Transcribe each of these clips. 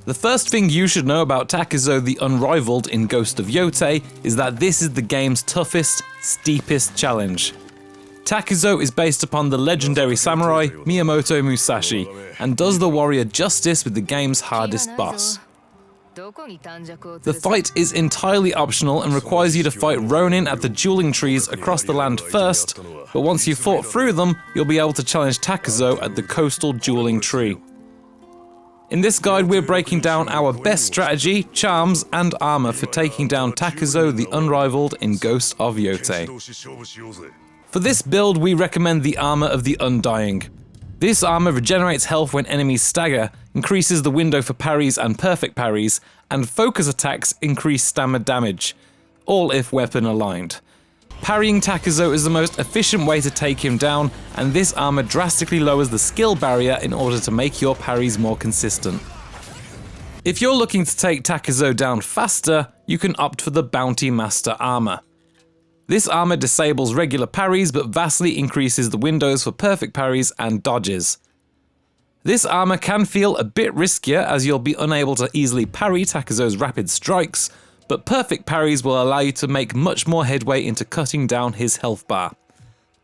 The first thing you should know about Takezo the Unrivaled in Ghost of Yotei is that this is the game's toughest, steepest challenge. Takezo is based upon the legendary samurai Miyamoto Musashi, and does the warrior justice with the game's hardest boss. The fight is entirely optional and requires you to fight ronin at the Duelling Trees across the land first, but once you've fought through them, you'll be able to challenge Takezo at the coastal Dueling Tree. In this guide, we're breaking down our best strategy, charms, and armor for taking down Takezo the Unrivaled in Ghost of Yotei. For this build, we recommend the armor of the Undying. This armor regenerates health when enemies stagger, increases the window for parries and perfect parries, and focus attacks increase stamina damage, all if weapon aligned. Parrying Takezo is the most efficient way to take him down, and this armor drastically lowers the skill barrier in order to make your parries more consistent. If you're looking to take Takezo down faster, you can opt for the Bounty Master armor. This armor disables regular parries but vastly increases the windows for perfect parries and dodges. This armor can feel a bit riskier as you'll be unable to easily parry Takezo's rapid strikes, but perfect parries will allow you to make much more headway into cutting down his health bar.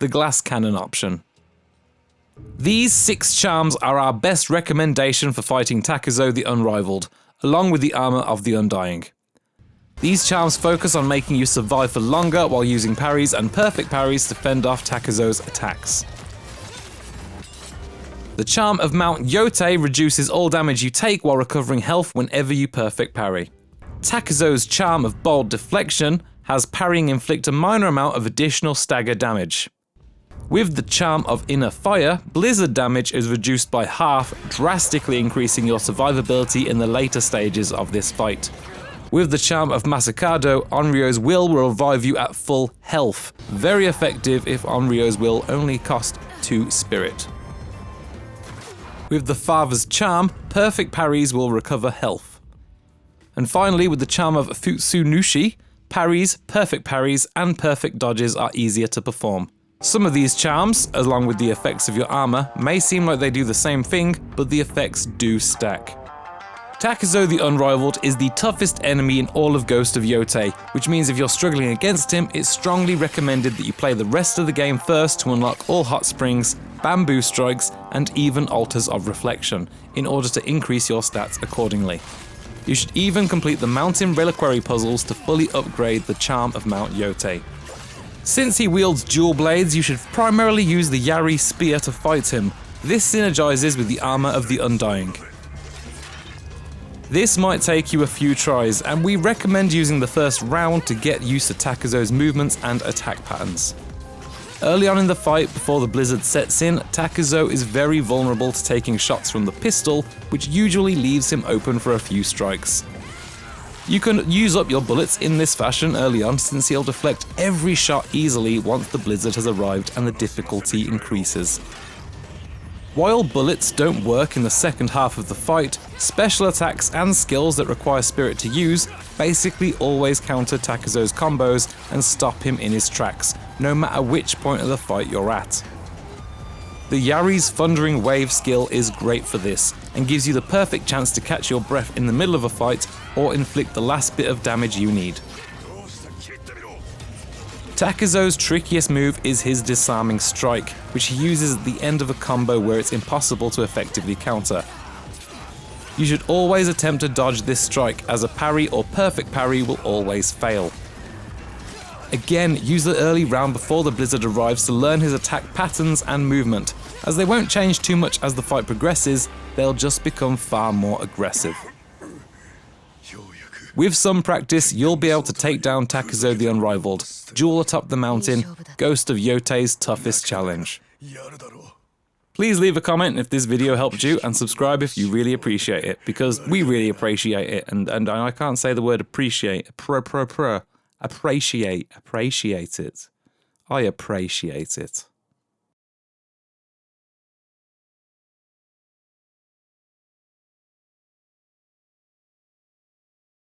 The glass cannon option. These 6 charms are our best recommendation for fighting Takezo the Unrivaled, along with the armor of the Undying. These charms focus on making you survive for longer while using parries and perfect parries to fend off Takezo's attacks. The charm of Mount Yotei reduces all damage you take while recovering health whenever you perfect parry. Takezo's charm of Bold Deflection has parrying inflict a minor amount of additional stagger damage. With the charm of Inner Fire, blizzard damage is reduced by half, drastically increasing your survivability in the later stages of this fight. With the charm of Masakado, Onryo's Will revive you at full health, very effective if Onryo's Will only cost 2 spirit. With the Father's charm, perfect parries will recover health. And finally, with the charm of Futsunushi, parries, perfect parries, and perfect dodges are easier to perform. Some of these charms, along with the effects of your armor, may seem like they do the same thing, but the effects do stack. Takezo the Unrivaled is the toughest enemy in all of Ghost of Yotei, which means if you're struggling against him, it's strongly recommended that you play the rest of the game first to unlock all hot springs, bamboo strikes, and even altars of reflection, in order to increase your stats accordingly. You should even complete the mountain reliquary puzzles to fully upgrade the charm of Mount Yotei. Since he wields dual blades, you should primarily use the Yari spear to fight him. This synergizes with the armor of the Undying. This might take you a few tries, and we recommend using the first round to get used to Takezo's movements and attack patterns. Early on in the fight, before the blizzard sets in, Takezo is very vulnerable to taking shots from the pistol, which usually leaves him open for a few strikes. You can use up your bullets in this fashion early on, since he'll deflect every shot easily once the blizzard has arrived and the difficulty increases. While bullets don't work in the second half of the fight, special attacks and skills that require spirit to use basically always counter Takezo's combos and stop him in his tracks, no matter which point of the fight you're at. The Yari's Thundering Wave skill is great for this, and gives you the perfect chance to catch your breath in the middle of a fight or inflict the last bit of damage you need. Takezo's trickiest move is his Disarming Strike, which he uses at the end of a combo where it's impossible to effectively counter. You should always attempt to dodge this strike, as a parry or perfect parry will always fail. Again, use the early round before the blizzard arrives to learn his attack patterns and movement, as they won't change too much as the fight progresses, they'll just become far more aggressive. With some practice, you'll be able to take down Takezo the Unrivaled, Duel Atop The Mountain, Ghost of Yotei's toughest challenge. Please leave a comment if this video helped you, and subscribe if you really appreciate it, because we really appreciate it, and I can't say the word appreciate, appreciate it. I appreciate it.